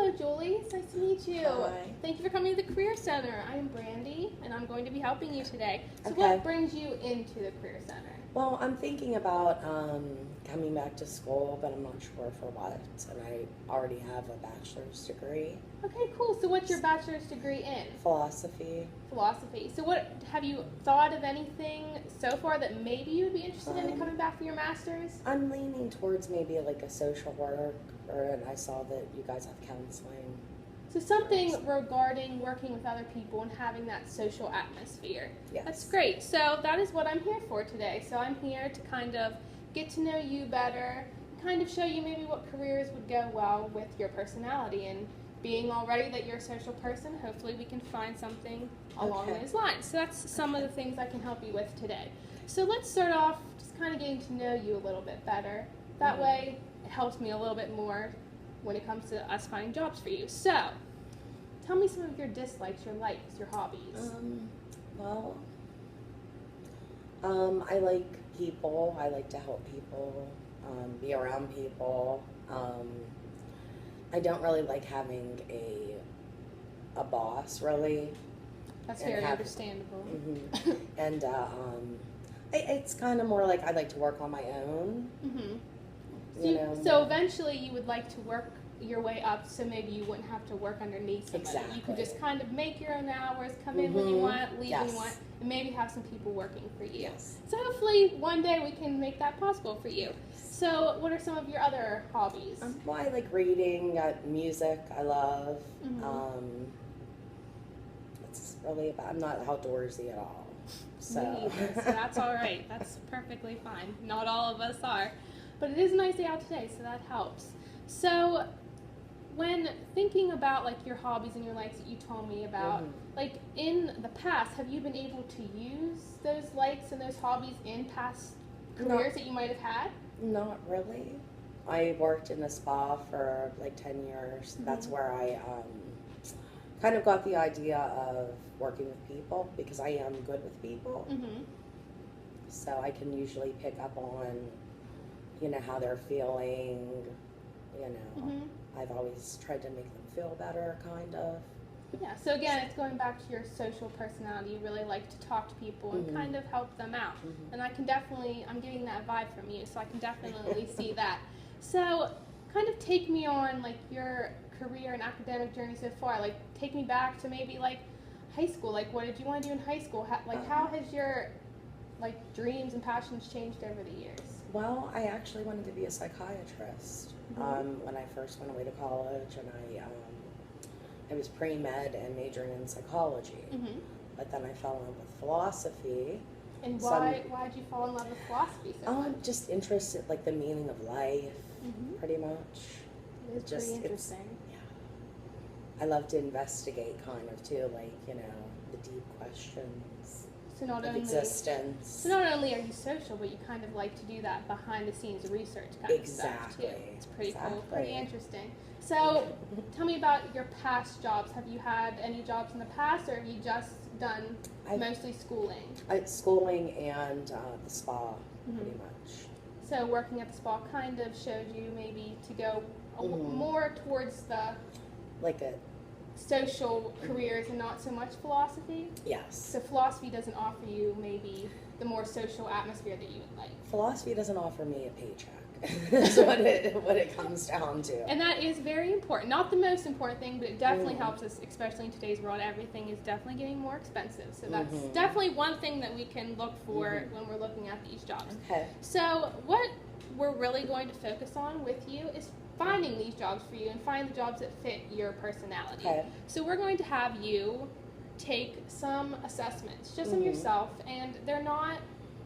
Hello, Julie. It's nice to meet you. Hi. Thank you for coming to the Career Center. I'm Brandi, and I'm going to be helping you today. So Okay. what brings you into the Career Center? Well, I'm thinking about coming back to school, but I'm not sure for what. And I already have a bachelor's degree, Okay, cool. So what's your bachelor's degree in? philosophy. Philosophy. So what have you thought of anything so far that maybe you would be interested in coming back for your master's? I'm leaning towards maybe like a social work, and I saw that you guys have counseling. So something regarding working with other people and having that social atmosphere. Yes. That's great. So that is what I'm here for today. So I'm here to kind of get to know you better, kind of show you maybe what careers would go well with your personality, and being already that you're a social person, hopefully we can find something along Okay. those lines. So that's some of the things I can help you with today. So let's start off just kind of getting to know you a little bit better. That way it helps me a little bit more when it comes to us finding jobs for you. So, tell me some of your dislikes, your likes, your hobbies. Well, I like people. I like to help people, be around people. I don't really like having a boss, really. That's and very have- understandable. And it's kind of more like I like to work on my own. You know. So eventually you would like to work your way up, so maybe you wouldn't have to work underneath somebody. You could Exactly. just kind of make your own hours, come in when you want, leave when you Yes. want, and maybe have some people working for you. Yes. So hopefully one day we can make that possible for you. So what are some of your other hobbies? Well, I like reading, music. I love. It's really about. I'm not outdoorsy at all. So. Me either, so that's all right. That's perfectly fine. Not all of us are. But it is a nice day out today, so that helps. So when thinking about like your hobbies and your likes that you told me about, like in the past, have you been able to use those likes and those hobbies in past careers that you might have had? Not really. I worked in a spa for like 10 years. That's where I kind of got the idea of working with people, because I am good with people. So I can usually pick up on, how they're feeling, I've always tried to make them feel better, kind of. Yeah, so again, it's going back to your social personality. You really like to talk to people and kind of help them out. And I'm getting that vibe from you, so I can definitely see that. So kind of take me on like your career and academic journey so far. Like take me back to maybe like high school. Like what did you want to do in high school? How has your like dreams and passions changed over the years? Well, I actually wanted to be a psychiatrist when I first went away to college, and I was pre-med and majoring in psychology. But then I fell in love with philosophy. And why did you fall in love with philosophy so much? I'm just interested, like the meaning of life, pretty much. It is pretty interesting. I love to investigate, kind of too, like the deep questions of existence. So not only are you social, but you kind of like to do that behind the scenes research kind of stuff too. It's pretty cool, pretty interesting. So tell me about your past jobs. Have you had any jobs in the past, or have you just done mostly schooling? Schooling and the spa, pretty much. So working at the spa kind of showed you maybe to go more towards the like a social careers and not so much philosophy? Yes. So philosophy doesn't offer you maybe the more social atmosphere that you would like. Philosophy doesn't offer me a paycheck. That's what it comes down to. And that is very important. Not the most important thing, but it definitely helps us, especially in today's world. Everything is definitely getting more expensive. So that's definitely one thing that we can look for when we're looking at these jobs. Okay. So what we're really going to focus on with you is finding these jobs for you and find the jobs that fit your personality. Okay. So we're going to have you take some assessments just on yourself, and they're not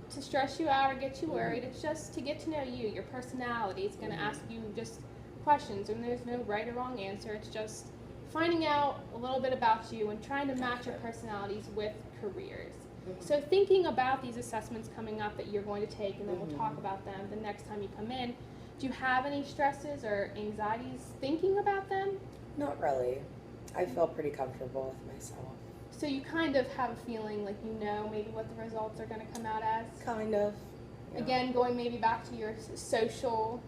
to stress you out or get you worried. It's just to get to know you, your personality. It's going to ask you just questions, and there's no right or wrong answer. It's just finding out a little bit about you and trying to match your personalities with careers. So thinking about these assessments coming up that you're going to take, and then we'll talk about them the next time you come in, do you have any stresses or anxieties thinking about them? Not really. I feel pretty comfortable with myself. So you kind of have a feeling like you know maybe what the results are going to come out as? Kind of. Yeah. Again, going maybe back to your social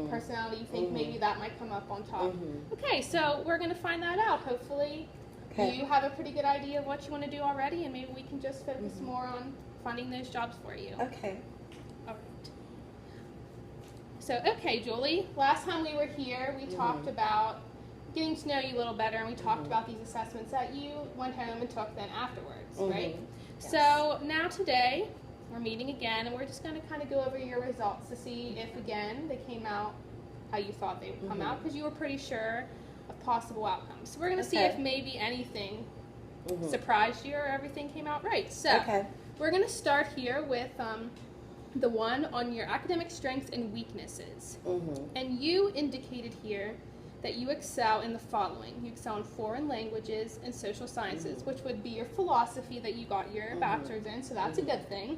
personality you think maybe that might come up on top. Okay, so we're going to find that out. Hopefully you have a pretty good idea of what you want to do already, and maybe we can just focus more on finding those jobs for you. Okay. All right. So, okay, Julie, last time we were here, we talked about getting to know you a little better, and we talked about these assessments that you went home and took then afterwards, right? Yes. So now today, we're meeting again, and we're just going to kind of go over your results to see if, again, they came out how you thought they would come out, because you were pretty sure of possible outcomes. So we're going to see if maybe anything surprised you or everything came out right. So we're going to start here with the one on your academic strengths and weaknesses. And you indicated here that you excel in the following. You excel in foreign languages and social sciences, which would be your philosophy that you got your bachelor's in, so that's a good thing.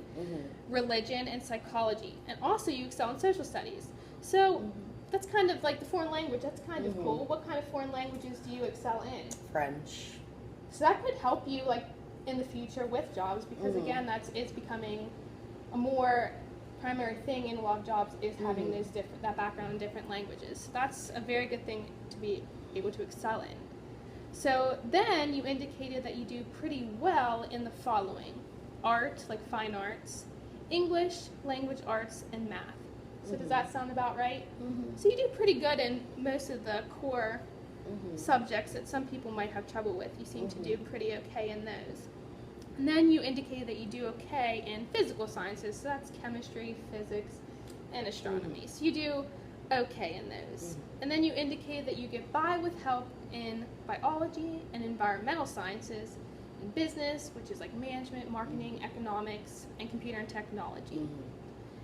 Religion and psychology. And also you excel in social studies. So that's kind of like the foreign language, that's kind of cool. What kind of foreign languages do you excel in? French. So that could help you like in the future with jobs, because again, it's becoming a more primary thing in a lot of jobs is having those that background in different languages. So that's a very good thing to be able to excel in. So then you indicated that you do pretty well in the following: art, like fine arts, English, language arts, and math. So does that sound about right? So you do pretty good in most of the core subjects that some people might have trouble with. You seem to do pretty okay in those. And then you indicated that you do okay in physical sciences, so that's chemistry, physics, and astronomy. So you do okay in those. And then you indicated that you get by with help in biology and environmental sciences, and business, which is like management, marketing, economics, and computer and technology.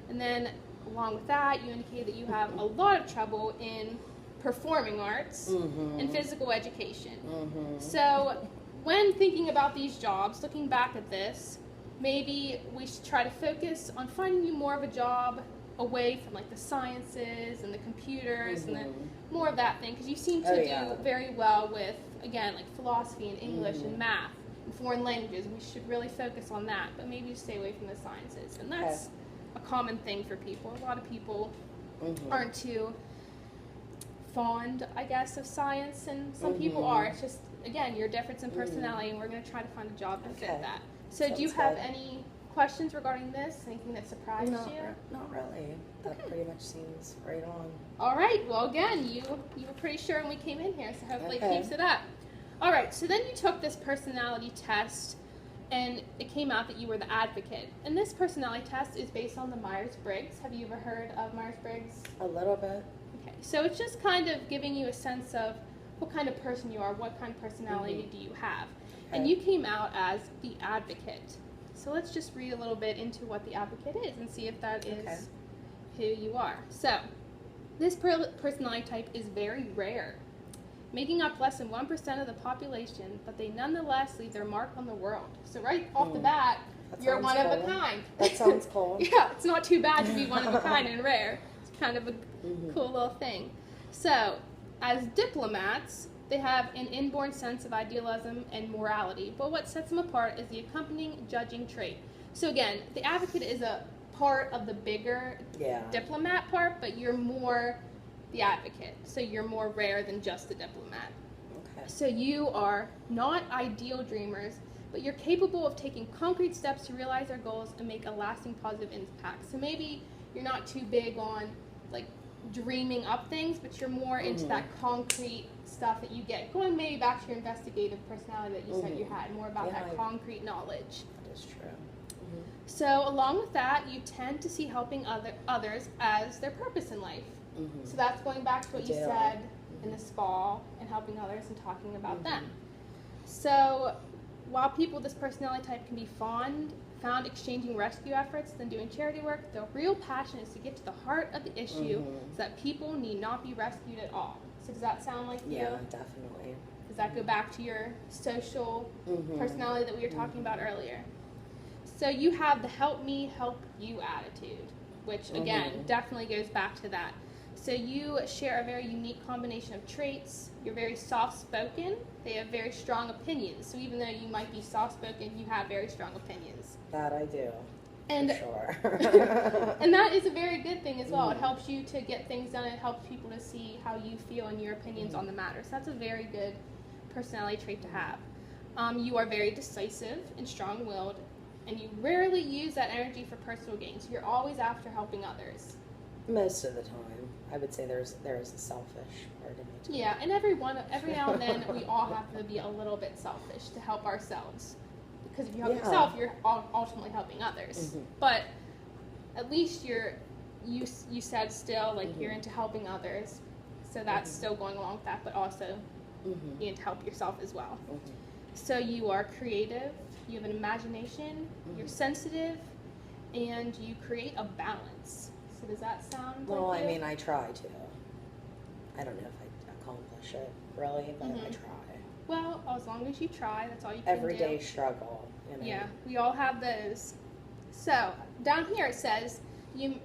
And then along with that, you indicated that you have a lot of trouble in performing arts and physical education. So when thinking about these jobs, looking back at this, maybe we should try to focus on finding you more of a job away from like the sciences and the computers and the, more of that thing, because you seem to do very well with, again, like philosophy and English and math and foreign languages. We should really focus on that, but maybe just stay away from the sciences. And that's a common thing for people. A lot of people aren't too fond, I guess, of science, and some people are. It's just, again, your difference in personality, and we're going to try to find a job to fit that. So do you have any questions regarding this? Anything that surprised you? Not really. That pretty much seems right on. All right. Well, again, you were pretty sure when we came in here, so hopefully it keeps it up. All right. So then you took this personality test, and it came out that you were the advocate. And this personality test is based on the Myers-Briggs. Have you ever heard of Myers-Briggs? A little bit. Okay. So it's just kind of giving you a sense of what kind of person you are, what kind of personality do you have. And you came out as the advocate. So let's just read a little bit into what the advocate is and see if that is who you are. So this personality type is very rare, making up less than 1% of the population, but they nonetheless leave their mark on the world. So right off the bat, you're one of a kind. That sounds cool. Yeah, it's not too bad to be one of a kind and rare. It's kind of a cool little thing. So as diplomats, they have an inborn sense of idealism and morality, but what sets them apart is the accompanying judging trait. So again, the advocate is a part of the bigger diplomat part, but you're more the advocate, so you're more rare than just the diplomat. So you are not ideal dreamers, but you're capable of taking concrete steps to realize their goals and make a lasting positive impact. So maybe you're not too big on like dreaming up things, but you're more into that concrete stuff that you get. Going maybe back to your investigative personality that you said you had, more about that concrete knowledge. That is true. So along with that, you tend to see helping others as their purpose in life. So that's going back to what you said in the spa and helping others and talking about them. So while people with this personality type can be found exchanging rescue efforts than doing charity work, the real passion is to get to the heart of the issue so that people need not be rescued at all. So does that sound like you? Yeah, definitely. Does that go back to your social personality that we were talking about earlier? So you have the help me, help you attitude, which again, definitely goes back to that. So you share a very unique combination of traits. You're very soft-spoken. They have very strong opinions. So even though you might be soft-spoken, you have very strong opinions. That I do. And, for sure. and that is a very good thing as well. It helps you to get things done. It helps people to see how you feel and your opinions on the matter. So that's a very good personality trait to have. You are very decisive and strong-willed, and you rarely use that energy for personal gain. So you're always after helping others. Most of the time, I would say there is a selfish part of me too. Yeah, and every now and then we all have to be a little bit selfish to help ourselves. Because if you help yourself, you're ultimately helping others. But at least you said still, like, you're into helping others. So that's still going along with that, but also you need to help yourself as well. So you are creative, you have an imagination, you're sensitive, and you create a balance. So does that sound Well, like you? I mean, I try to. I don't know if I accomplish it, really, but I try. Well, as long as you try, that's all you can do. Everyday struggle, you know. Yeah, we all have those. So down here it says you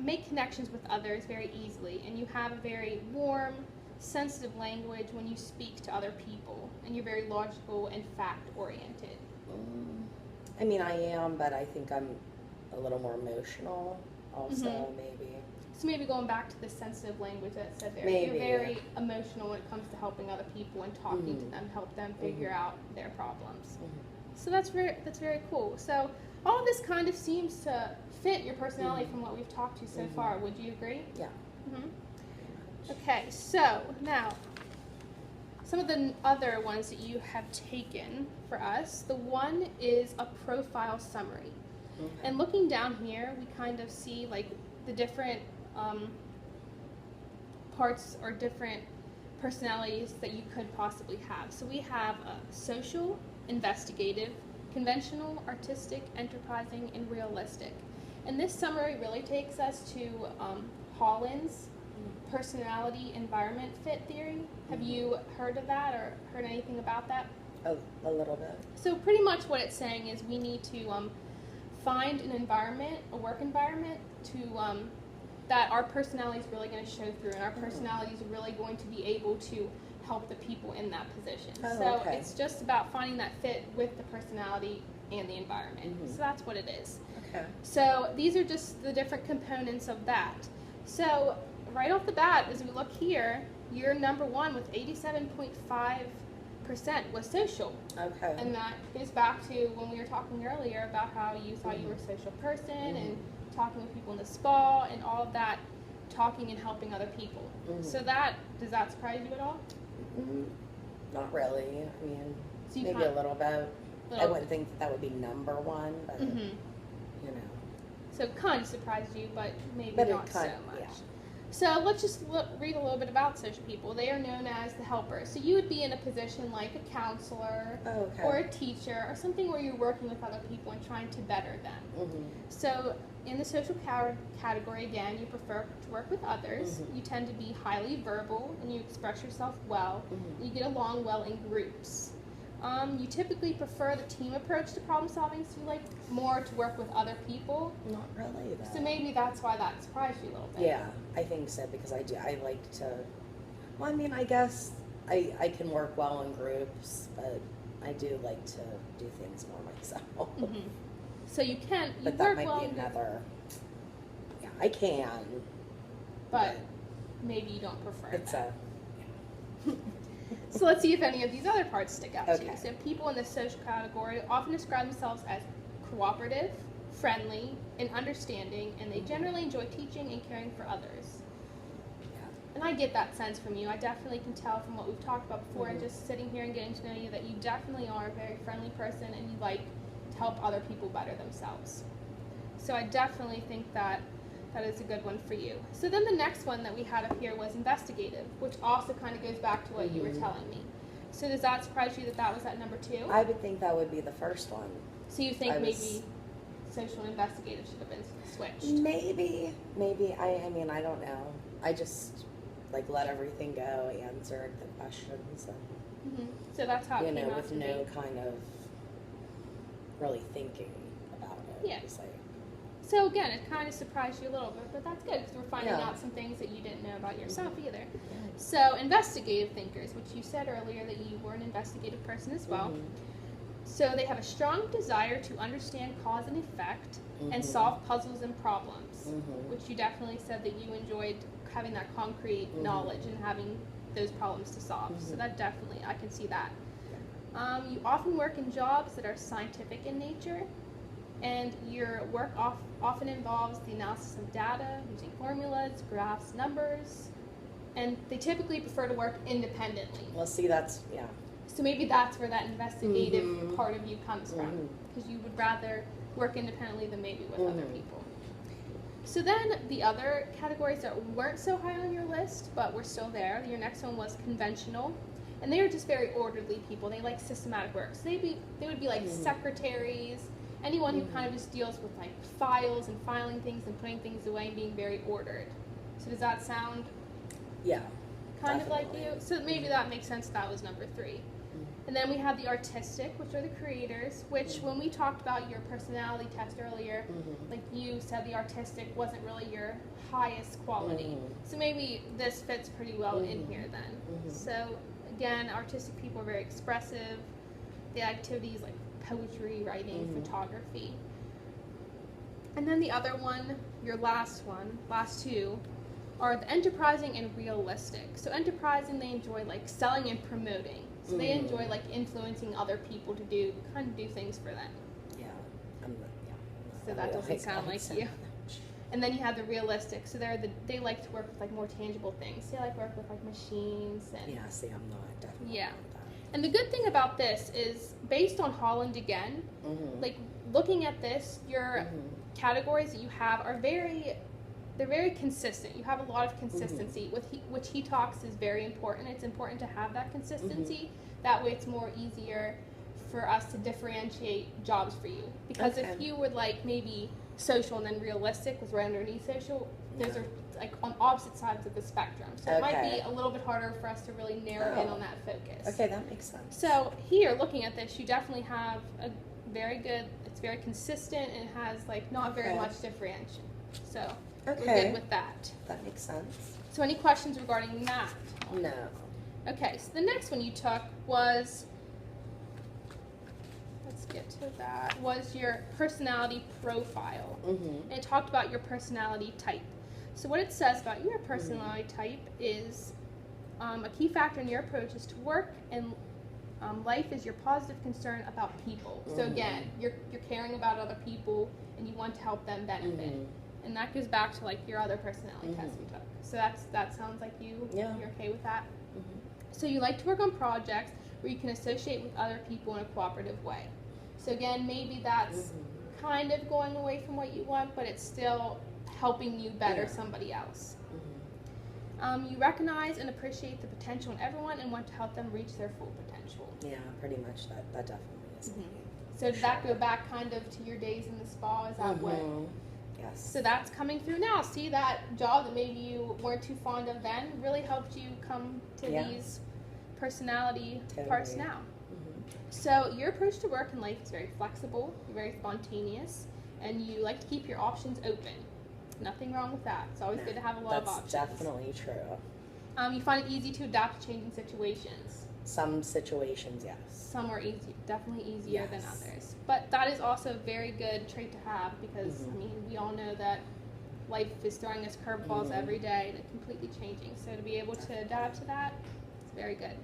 make connections with others very easily, and you have a very warm, sensitive language when you speak to other people, and you're very logical and fact-oriented. I mean, I am, but I think I'm a little more emotional also, maybe. So maybe going back to the sensitive language that said there, Maybe. you're very emotional when it comes to helping other people and talking to them, help them figure out their problems. So that's very cool. So all of this kind of seems to fit your personality from what we've talked to so far. Would you agree? Yeah. Okay, so now some of the other ones that you have taken for us. The one is a profile summary. And looking down here, we kind of see like the different parts or different personalities that you could possibly have. So we have social, investigative, conventional, artistic, enterprising, and realistic. And this summary really takes us to Holland's personality environment fit theory. Have you heard of that or heard anything about that? A little bit. So pretty much what it's saying is we need to find an environment, a work environment, to that our personality is really going to show through, and our personality is really going to be able to help the people in that position. So it's just about finding that fit with the personality and the environment. So that's what it is. Okay. So these are just the different components of that. So right off the bat, as we look here, you're number one with 87.5% was social. Okay. And that goes back to when we were talking earlier about how you thought you were a social person and talking with people in the spa and all of that, talking and helping other people. So does that surprise you at all? Not really. I mean, So you maybe a little bit. I little wouldn't think that would be number one, but you know. So it kind of surprised you, but maybe But not it so kind much. yeah. So let's just read a little bit about social people. They are known as the helpers. So you would be in a position like a counselor or a teacher or something where you're working with other people and trying to better them. So in the social category, again, you prefer to work with others. You tend to be highly verbal and you express yourself well. You get along well in groups. You typically prefer the team approach to problem solving, so you like more to work with other people. Not really, though. So maybe that's why that surprised you a little bit. Yeah, I think so, because I like to, well, I mean, I guess I can work well in groups, but I do like to do things more myself. So you But that work might well be in another, yeah, I can. but maybe you don't prefer It's that. So let's see if any of these other parts stick out to you. Okay. So people in this social category often describe themselves as cooperative, friendly, and understanding, and they generally enjoy teaching and caring for others. And I get that sense from you. I definitely can tell from what we've talked about before and just sitting here and getting to know you that you definitely are a very friendly person and you like to help other people better themselves. So I definitely think that is a good one for you. So then the next one that we had up here was investigative, which also kind of goes back to what you were telling me. So does that surprise you that was at number 2? I would think that would be the first one. So you think maybe social and investigative should have been switched? Maybe. I mean, I don't know. I just like let everything go, answered the questions, and So that's how it came out with to no be. kind of really thinking about it. Yeah. It's like, So again, it kind of surprised you a little bit, but that's good because we're finding out some things that you didn't know about yourself either. So investigative thinkers, which you said earlier that you were an investigative person as well. So they have a strong desire to understand cause and effect and solve puzzles and problems, which you definitely said that you enjoyed having that concrete knowledge and having those problems to solve. So that definitely, I can see that. You often work in jobs that are scientific in nature, and your work often involves the analysis of data, using formulas, graphs, numbers, and they typically prefer to work independently. Well, see, that's, yeah. So maybe that's where that investigative part of you comes from, because you would rather work independently than maybe with other people. So then the other categories that weren't so high on your list, but were still there, your next one was conventional. And they were just very orderly people. They like systematic work. So they would be like secretaries, anyone who kind of just deals with like files and filing things and putting things away and being very ordered. So does that sound kind of like you? So maybe that makes sense. That was number 3. And then we have the artistic, which are the creators, which when we talked about your personality test earlier, like you said the artistic wasn't really your highest quality. So maybe this fits pretty well in here then. So again, artistic people are very expressive. The activities like poetry, writing, photography. And then the other one, your last two, are the enterprising and realistic. So enterprising, they enjoy like selling and promoting. So they enjoy like influencing other people to do things for them. Yeah. So that doesn't sound like you. And then you have the realistic. So they like to work with like more tangible things. They like to work with like machines and yeah. See, I'm not definitely. Yeah. Not that. And the good thing about this is based on Holland again. Like looking at this, your categories that you have are they're very consistent. You have a lot of consistency, which he talks is very important. It's important to have that consistency. That way it's more easier for us to differentiate jobs for you. Because if you would like maybe social and then realistic was right underneath social, those are like on opposite sides of the spectrum. So it might be a little bit harder for us to really narrow in on that focus. Okay, that makes sense. So here, looking at this, you definitely have a very good, it's very consistent and it has like not very much differentiation. So we're good with that. That makes sense. So any questions regarding that? No. Okay, so the next one you took was, let's get to that, was your personality profile. And it talked about your personality type. So what it says about your personality type is a key factor in your approach is to work and life is your positive concern about people. So again, you're caring about other people and you want to help them benefit. And that goes back to like your other personality test you took. So that sounds like you're okay with that. So you like to work on projects where you can associate with other people in a cooperative way. So again, maybe that's kind of going away from what you want, but it's still helping you better somebody else. You recognize and appreciate the potential in everyone and want to help them reach their full potential. Yeah, pretty much that definitely is. So does that go back kind of to your days in the spa? Is that what? Yes. So that's coming through now. See, that job that maybe you weren't too fond of then really helped you come to these personality parts now. So your approach to work and life is very flexible, you're very spontaneous, and you like to keep your options open. Nothing wrong with that. It's always good to have a lot of options. That's definitely true. You find it easy to adapt to changing situations. Some situations, yes. Some are definitely easier than others. But that is also a very good trait to have because, I mean, we all know that life is throwing us curveballs every day and completely changing. So to be able to adapt to that, it's very good.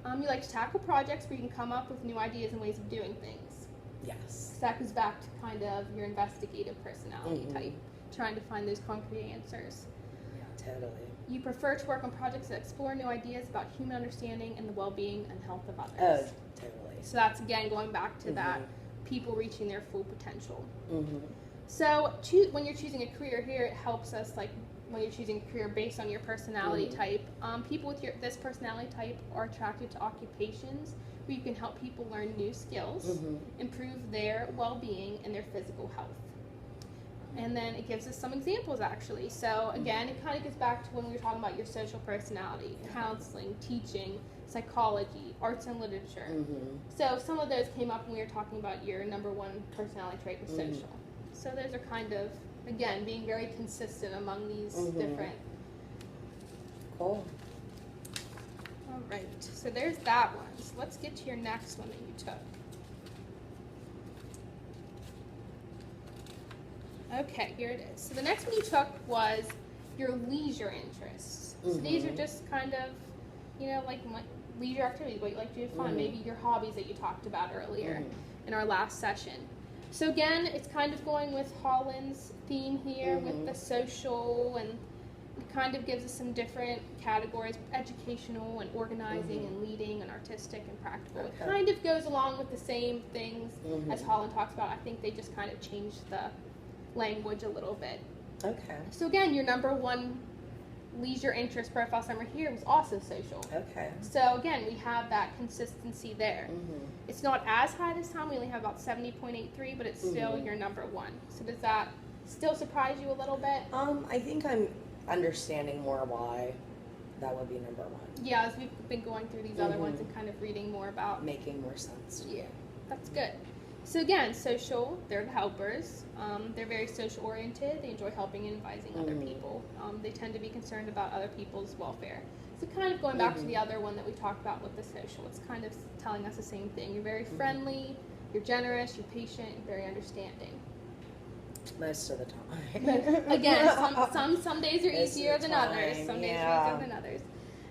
You like to tackle projects where you can come up with new ideas and ways of doing things. Yes. So that goes back to kind of your investigative personality type, trying to find those concrete answers. Yeah, totally. You prefer to work on projects that explore new ideas about human understanding and the well-being and health of others. Oh, totally. So that's, again, going back to that, people reaching their full potential. So when you're choosing a career here, it helps us, like, when you're choosing a career based on your personality type. People with this personality type are attracted to occupations where you can help people learn new skills, improve their well-being and their physical health. And then it gives us some examples, actually. So again, it kind of gets back to when we were talking about your social personality, counseling, teaching, psychology, arts and literature. So some of those came up when we were talking about your number one personality trait was social. So those are kind of, again, being very consistent among these different. Cool. All right. So there's that one. So let's get to your next one that you took. Okay, here it is. So the next one you took was your leisure interests. So these are just kind of, like leisure activities, what you like to do for fun, maybe your hobbies that you talked about earlier in our last session. So again, it's kind of going with Holland's theme here with the social, and it kind of gives us some different categories: educational and organizing and leading and artistic and practical. Okay. It kind of goes along with the same things as Holland talks about. I think they just kind of changed the language a little bit. Okay. So again, your number one leisure interest profile summary here was also social. Okay. So again, we have that consistency there. It's not as high this time. We only have about 70.83, but it's still your number one. So does that still surprise you a little bit? I think I'm understanding more why that would be number one. Yeah, as we've been going through these other ones and kind of reading more about. Making more sense. Yeah, that's good. So again, social, they're the helpers. They're very social oriented. They enjoy helping and advising other people. They tend to be concerned about other people's welfare. So kind of going back to the other one that we talked about with the social, it's kind of telling us the same thing. You're very friendly, you're generous, you're patient, you're very understanding. Most of the time. Again, some days are easier than others. Some days are easier than others.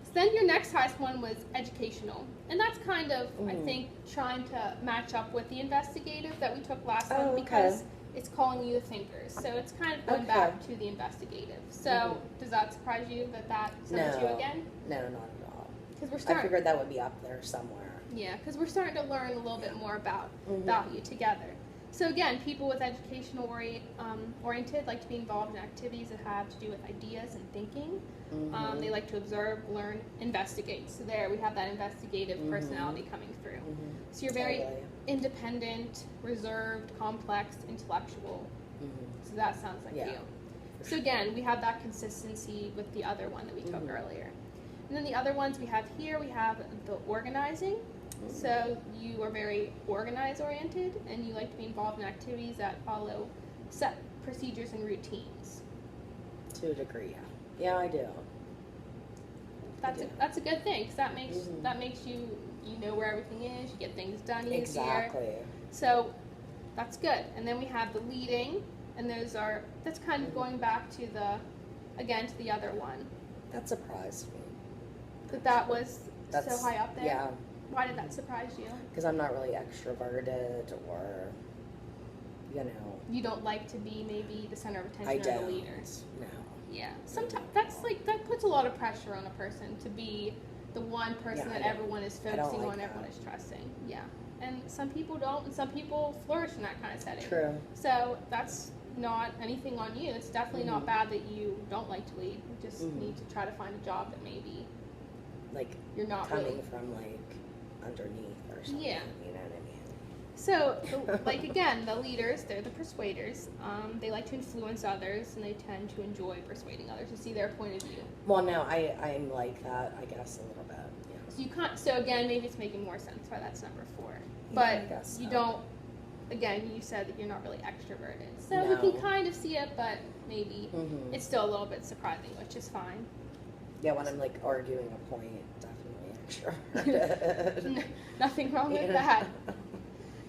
So then your next highest one was educational. And that's kind of, I think, trying to match up with the investigative that we took last time because it's calling you the thinkers. So it's kind of going back to the investigative. So does that surprise you that sounds you again? No, not at all. Because we're starting. I figured that would be up there somewhere. Yeah, because we're starting to learn a little bit more about value together. So again, people with educational oriented like to be involved in activities that have to do with ideas and thinking. They like to observe, learn, investigate. So there we have that investigative personality coming through. So you're very independent, reserved, complex, intellectual. So that sounds like you. So again, we have that consistency with the other one that we took earlier. And then the other ones we have here, we have the organizing. So you are very organized oriented and you like to be involved in activities that follow set procedures and routines. To a degree, yeah. Yeah, I do. That's a good thing because that makes you know where everything is, you get things done easier. Exactly. So that's good. And then we have the leading, and that's kind of going back to the other one. That surprised me. That was so high up there? Yeah. Why did that surprise you? Because I'm not really extroverted or, You don't like to be maybe the center of attention or the leader. No. Yeah. Sometimes that puts a lot of pressure on a person to be the one person that everyone is focusing on, everyone is trusting. Yeah. And some people don't, and some people flourish in that kind of setting. True. So that's not anything on you. It's definitely not bad that you don't like to lead. You just need to try to find a job that maybe you're not coming from underneath or something. Yeah. You know what I mean? So, again, the leaders, they're the persuaders. They like to influence others, and they tend to enjoy persuading others to see their point of view. Well, no, I'm like that, I guess, a little bit. Yeah. So again, maybe it's making more sense why that's number 4. But I guess you so. don't, again, you said that you're not really extroverted. So we can kind of see it, but maybe it's still a little bit surprising, which is fine. Yeah, when I'm arguing a point, definitely extroverted. Nothing wrong with that.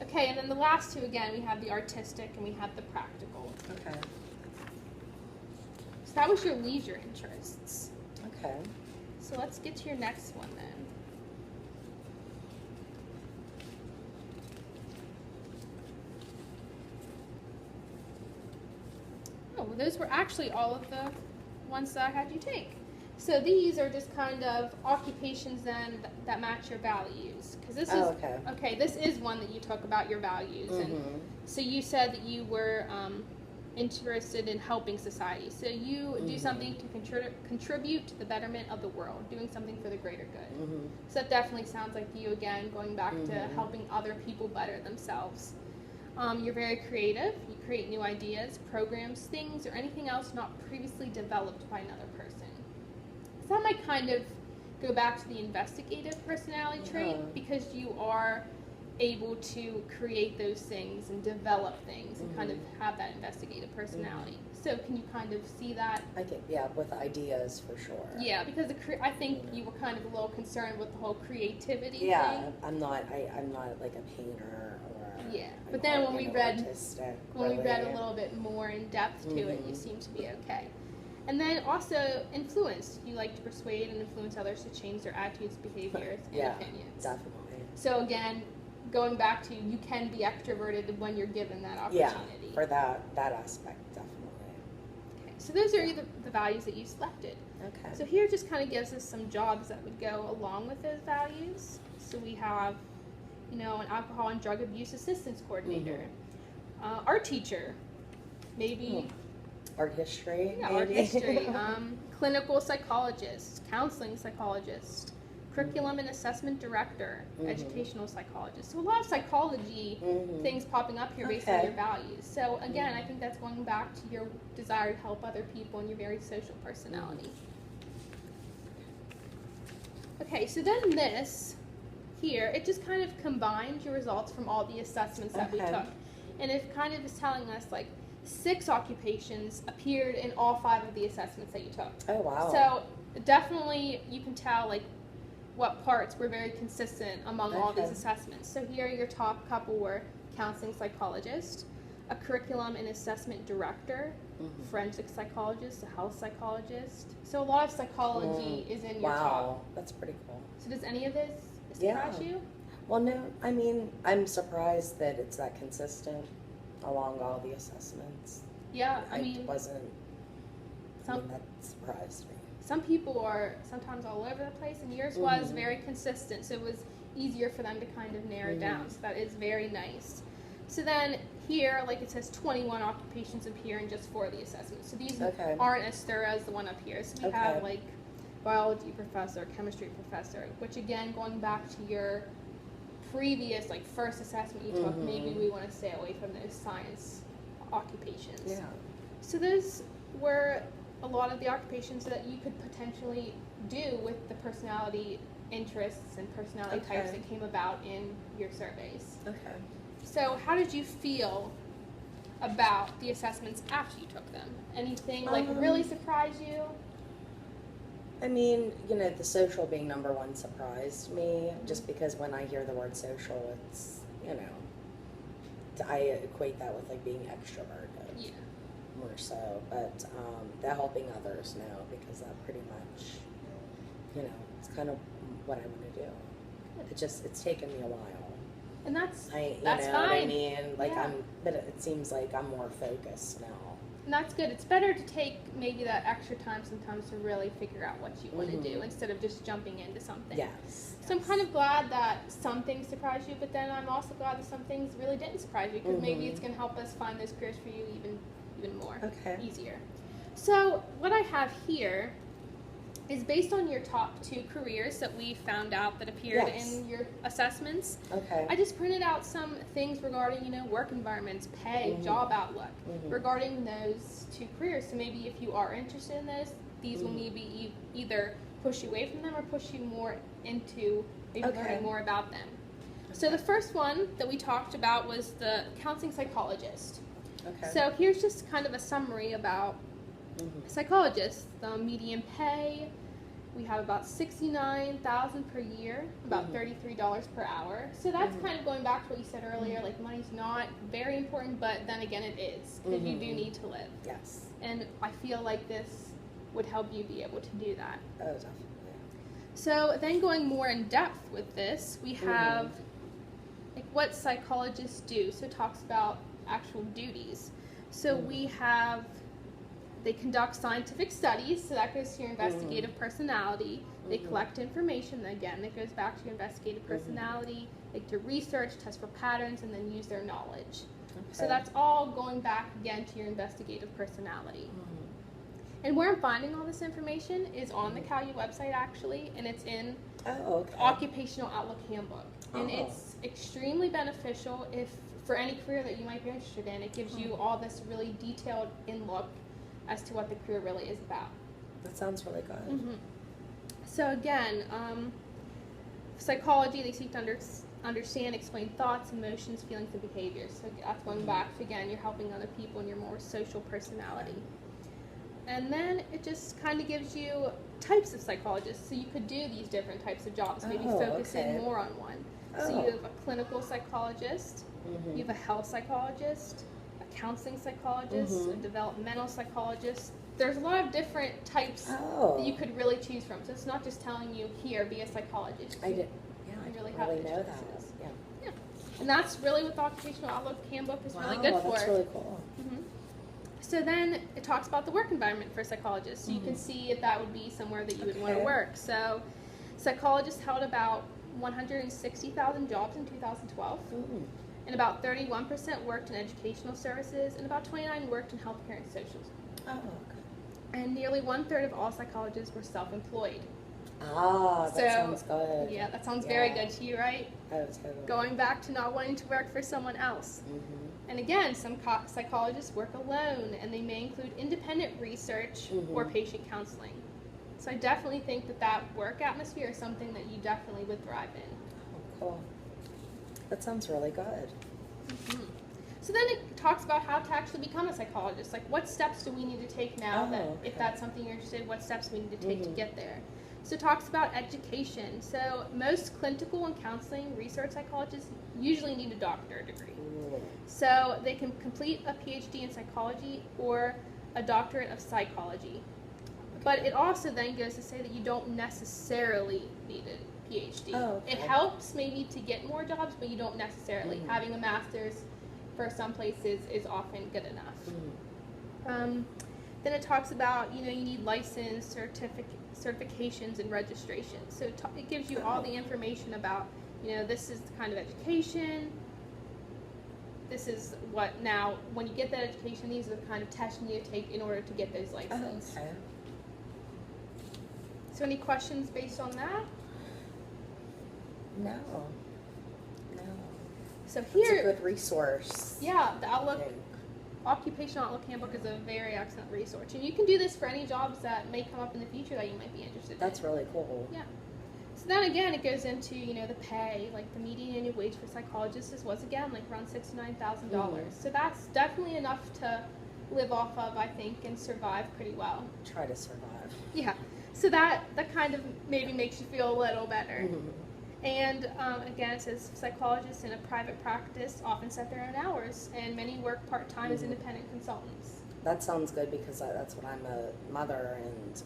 Okay, and then the last two, again, we have the artistic and we have the practical. Okay. So that was your leisure interests. Okay. So let's get to your next one then. Oh, well, those were actually all of the ones that I had you take. So these are just kind of occupations then that match your values. Because this is okay. This is one that you talk about your values, and so you said that you were interested in helping society. So you do something to contribute to the betterment of the world, doing something for the greater good. So that definitely sounds like you again, going back to helping other people better themselves. You're very creative. You create new ideas, programs, things, or anything else not previously developed by another person. So that might kind of go back to the investigative personality trait because you are able to create those things and develop things and kind of have that investigative personality. So can you kind of see that? I think, with ideas for sure. Yeah, because I think you were kind of a little concerned with the whole creativity thing. Yeah, I'm not like a painter or Yeah, I'm but then not, when we you know, read artistic, when we really. read a little bit more in depth to it, you seem to be okay. And then also influence. You like to persuade and influence others to change their attitudes, behaviors, and opinions. Definitely. So again, going back to you can be extroverted when you're given that opportunity. Yeah, for that aspect, definitely. Okay, so those are the values that you selected. Okay. So here just kind of gives us some jobs that would go along with those values. So we have, an alcohol and drug abuse assistance coordinator, art teacher, maybe. Art history. Yeah, maybe. art history. Clinical psychologist, counseling psychologist, curriculum and assessment director, educational psychologist. So a lot of psychology things popping up here based on your values. So again, I think that's going back to your desire to help other people and your very social personality. Okay, so then this here, it just kind of combines your results from all the assessments that we took. And it kind of is telling us, like, 6 occupations appeared in all 5 of the assessments that you took. Oh, wow. So definitely you can tell, like, what parts were very consistent among all these assessments. So here your top couple were counseling psychologist, a curriculum and assessment director, forensic psychologist, a health psychologist. So a lot of psychology is in your top. Wow, that's pretty cool. So does any of this surprise you? Well, no, I mean, I'm surprised that it's that consistent along all the assessments. Yeah, that surprised me. Some people are sometimes all over the place, and yours was very consistent, so it was easier for them to kind of narrow down. So that is very nice. So then here, like it says, 21 occupations appear in just 4 of the assessments. So these aren't as thorough as the one up here. So we have like biology professor, chemistry professor, which again, going back to your previous like first assessment you took, maybe we want to stay away from those science occupations. Yeah. So those were a lot of the occupations that you could potentially do with the personality interests and personality types that came about in your surveys. Okay. So how did you feel about the assessments after you took them? Anything like really surprised you? I mean, the social being number 1 surprised me, just because when I hear the word social, it's, I equate that with like being extroverted. Yeah. More so, but the helping others now, because that pretty much, it's kind of what I want to do. It's taken me a while. And that's fine. What I mean? Like but it seems like I'm more focused now. And that's good. It's better to take maybe that extra time sometimes to really figure out what you want to do instead of just jumping into something. Yes. So I'm kind of glad that some things surprised you, but then I'm also glad that some things really didn't surprise you, because maybe it's going to help us find those careers for you even more easier. So what I have here is based on your top 2 careers that we found out that appeared in your assessments. Okay. I just printed out some things regarding, work environments, pay, job outlook, regarding those 2 careers. So maybe if you are interested in those, these will maybe either push you away from them or push you more into maybe learning more about them. So the first one that we talked about was the counseling psychologist. Okay. So here's just kind of a summary about psychologists. The median pay, we have about $69,000 per year, about $33 per hour. So that's kind of going back to what you said earlier, like money's not very important, but then again it is, because you do need to live. Yes. And I feel like this would help you be able to do that. Oh, definitely. So then going more in depth with this, we have like what psychologists do. So it talks about actual duties. So we have, they conduct scientific studies, so that goes to your investigative personality. They collect information, again, that goes back to your investigative personality. They do research, test for patterns, and then use their knowledge. So that's all going back again to your investigative personality. And where I'm finding all this information is on the CalU website, actually, and it's in Occupational Outlook Handbook. And it's extremely beneficial for any career that you might be interested in. It gives you all this really detailed in-look as to what the career really is about. That sounds really good. So again, psychology, they seek to understand, explain thoughts, emotions, feelings, and behaviors. So that's going back to, again, you're helping other people and your more social personality. And then it just kind of gives you types of psychologists. So you could do these different types of jobs, maybe focus in more on one. So you have a clinical psychologist, you have a health psychologist, a counseling psychologist, a developmental psychologist. There's a lot of different types that you could really choose from. So it's not just telling you, here, be a psychologist. I did. Yeah, You I really didn't have really know that. choices. Yeah. And that's really what the Occupational Outlook Handbook is really good for. That's really cool. So then it talks about the work environment for psychologists. So you can see if that would be somewhere that you would want to work. So psychologists held about 160,000 jobs in 2012. And about 31% worked in educational services, and about 29% worked in healthcare and social. Oh, okay. And nearly 1/3 of all psychologists were self-employed. Ah, that sounds good. Yeah, that sounds very good to you, right? Oh, totally. Going back to not wanting to work for someone else. And again, some psychologists work alone, and they may include independent research or patient counseling. So I definitely think that work atmosphere is something that you definitely would thrive in. Oh, cool. That sounds really good. So then it talks about how to actually become a psychologist. Like, what steps do we need to take now if that's something you're interested in, what steps we need to take to get there? So it talks about education. So most clinical and counseling research psychologists usually need a doctorate degree. So they can complete a PhD in psychology or a doctorate of psychology. But it also then goes to say that you don't necessarily need a PhD. It helps maybe to get more jobs, but you don't necessarily. Having a master's for some places is often good enough. Then it talks about, you need license, certifications, and registrations. So it gives you all the information about, this is the kind of education, this is what now, when you get that education, these are the kind of tests you need to take in order to get those licenses. So any questions based on that? No. So here, it's a good resource. Yeah, the Occupational Outlook Handbook is a very excellent resource. And you can do this for any jobs that may come up in the future that you might be interested in. That's really cool. Yeah. So then again, it goes into, the pay. Like the median annual wage for psychologists was again like around $69,000. So that's definitely enough to live off of, I think, and survive pretty well. Try to survive. Yeah. So that kind of maybe makes you feel a little better. And again, it says psychologists in a private practice often set their own hours, and many work part-time as independent consultants. That sounds good because that's what I'm a mother, and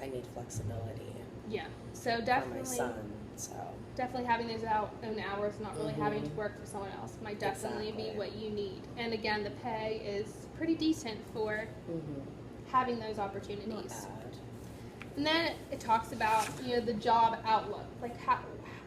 I need flexibility. Yeah, so definitely. For my son, so. Definitely having those own hours, not really having to work for someone else, might definitely be what you need. And again, the pay is pretty decent for having those opportunities. Not bad. And then it talks about, the job outlook, like how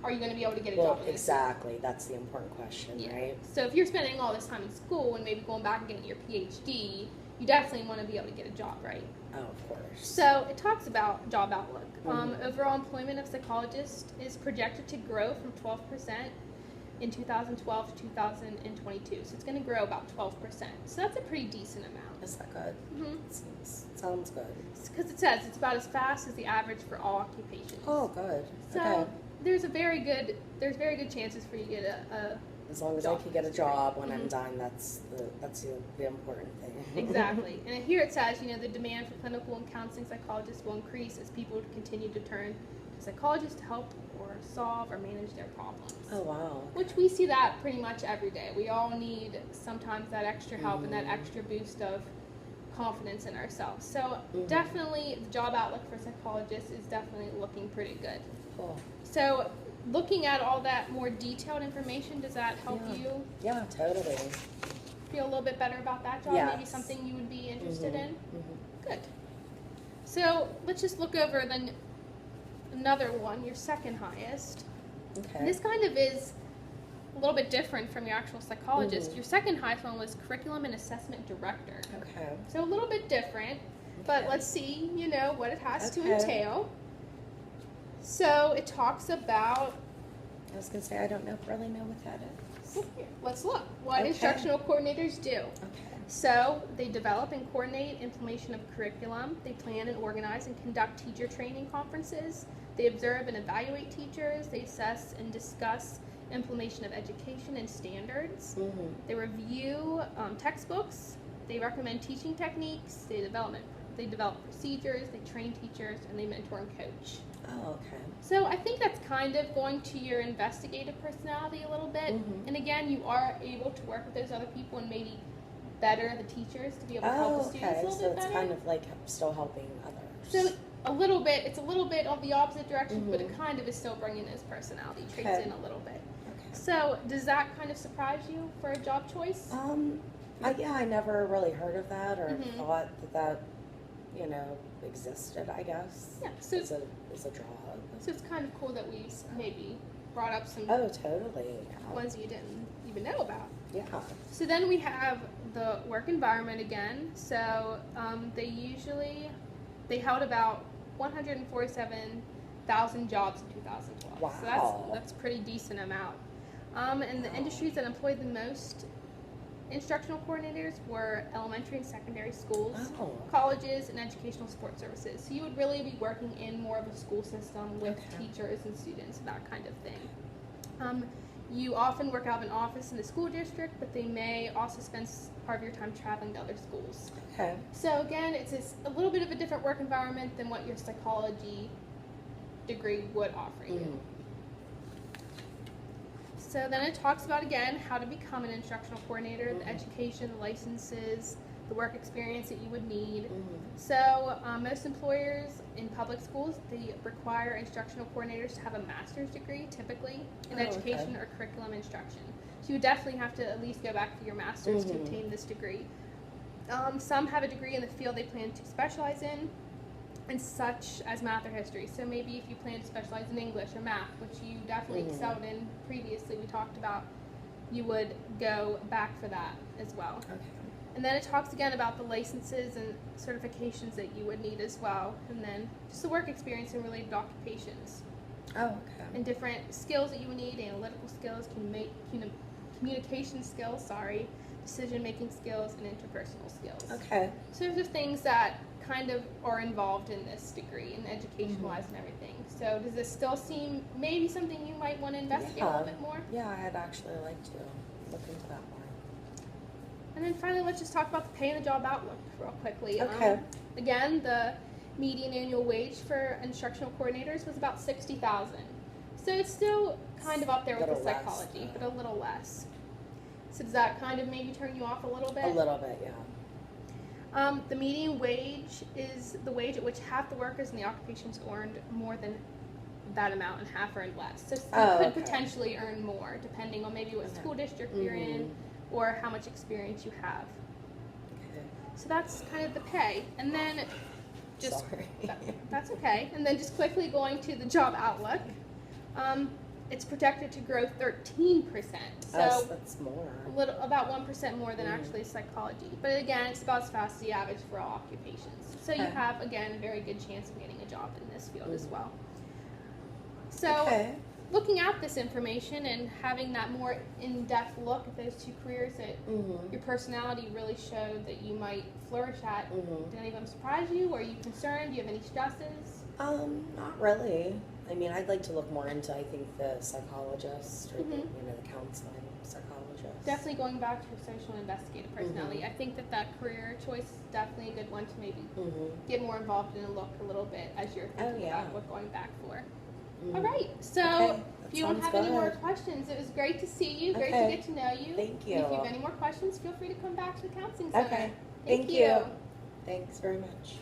are you going to be able to get a job? Exactly. That's the important question, right? So if you're spending all this time in school and maybe going back and getting your PhD, you definitely want to be able to get a job, right? Oh, of course. So it talks about job outlook. Overall employment of psychologists is projected to grow from 12% in 2012 to 2022. So it's going to grow about 12%. So that's a pretty decent amount. Is that good? Sounds good. Because it says it's about as fast as the average for all occupations. Oh, good. So there's very good chances for you to get a as long as I can get a job when I'm done, that's the important thing. Exactly. And here it says, the demand for clinical and counseling psychologists will increase as people continue to turn to psychologists to help or solve or manage their problems. Oh, wow. Which we see that pretty much every day. We all need sometimes that extra help and that extra boost of confidence in ourselves. So definitely the job outlook for psychologists is definitely looking pretty good. Cool. So looking at all that more detailed information, does that help you? Yeah, totally. Feel a little bit better about that job? Yes. Maybe something you would be interested in? Good. So let's just look over then another one, your second highest. Okay. And this kind of is a little bit different from your actual psychologist. Your second highest one was curriculum and assessment director. Okay. So a little bit different, but let's see, what it has to entail. So it talks about. I was going to say, I don't really know what that is. Let's look. What instructional coordinators do. Okay. So they develop and coordinate implementation of curriculum. They plan and organize and conduct teacher training conferences. They observe and evaluate teachers. They assess and discuss implementation of education and standards. They review textbooks. They recommend teaching techniques. They They develop procedures, they train teachers, and they mentor and coach. Oh, okay. So I think that's kind of going to your investigative personality a little bit. And again, you are able to work with those other people and maybe better the teachers to be able to help the students a little bit better. So it's kind of like still helping others. So a little bit, it's a little bit of the opposite direction, but it kind of is still bringing those personality traits in a little bit. Okay. So does that kind of surprise you for a job choice? I never really heard of that or thought that existed, I guess. Yeah, so it's a job. So it's kind of cool that we maybe brought up some totally ones you didn't even know about. Yeah. So then we have the work environment again. So they held about 147,000 jobs in 2012. Wow. So that's a pretty decent amount. And the industries that employed the most instructional coordinators were elementary and secondary schools, colleges, and educational support services. So you would really be working in more of a school system with teachers and students, that kind of thing. You often work out of an office in the school district, but they may also spend part of your time traveling to other schools. Okay. So again, it's a little bit of a different work environment than what your psychology degree would offer you. So then it talks about, again, how to become an instructional coordinator, the education, the licenses, the work experience that you would need. So most employers in public schools, they require instructional coordinators to have a master's degree, typically, in education or curriculum instruction. So you would definitely have to at least go back for your master's to obtain this degree. Some have a degree in the field they plan to specialize in, and such as math or history. So maybe if you plan to specialize in English or math, which you definitely excelled in previously, we talked about, you would go back for that as well. Okay. And then it talks again about the licenses and certifications that you would need as well, and then just the work experience and related occupations. Oh, okay. And different skills that you would need: analytical skills, communication skills, decision-making skills, and interpersonal skills. Okay. So those are things that kind of are involved in this degree and education-wise and everything. So does this still seem maybe something you might want to investigate a little bit more? Yeah, I'd actually like to look into that more. And then finally, let's just talk about the pay and the job outlook real quickly. Okay. Again, the median annual wage for instructional coordinators was about $60,000. So it's still kind of up there with the psychology, but a little less. So does that kind of maybe turn you off a little bit? A little bit, yeah. The median wage is the wage at which half the workers in the occupations earned more than that amount and half earned less. So you could potentially earn more depending on maybe what school district you're in or how much experience you have. Okay. So that's kind of the pay. And then just that's okay. And then just quickly going to the job outlook. It's projected to grow 13%. So that's more. About 1% more than actually psychology. But again, it's about as fast as the average for all occupations. So you have, again, a very good chance of getting a job in this field as well. So looking at this information and having that more in-depth look at those two careers that your personality really showed that you might flourish at, did any of them surprise you? Are you concerned? Do you have any stresses? Not really. I mean, I'd like to look more into, I think, the psychologist or the counseling psychologist. Definitely going back to your social and investigative personality. I think that career choice is definitely a good one to maybe get more involved in and look a little bit as you're thinking about what going back for. All right. So if you don't have any more questions, it was great to see you. Great to get to know you. Thank you. And if you have any more questions, feel free to come back to the counseling center. Okay. Thank you. Thanks very much.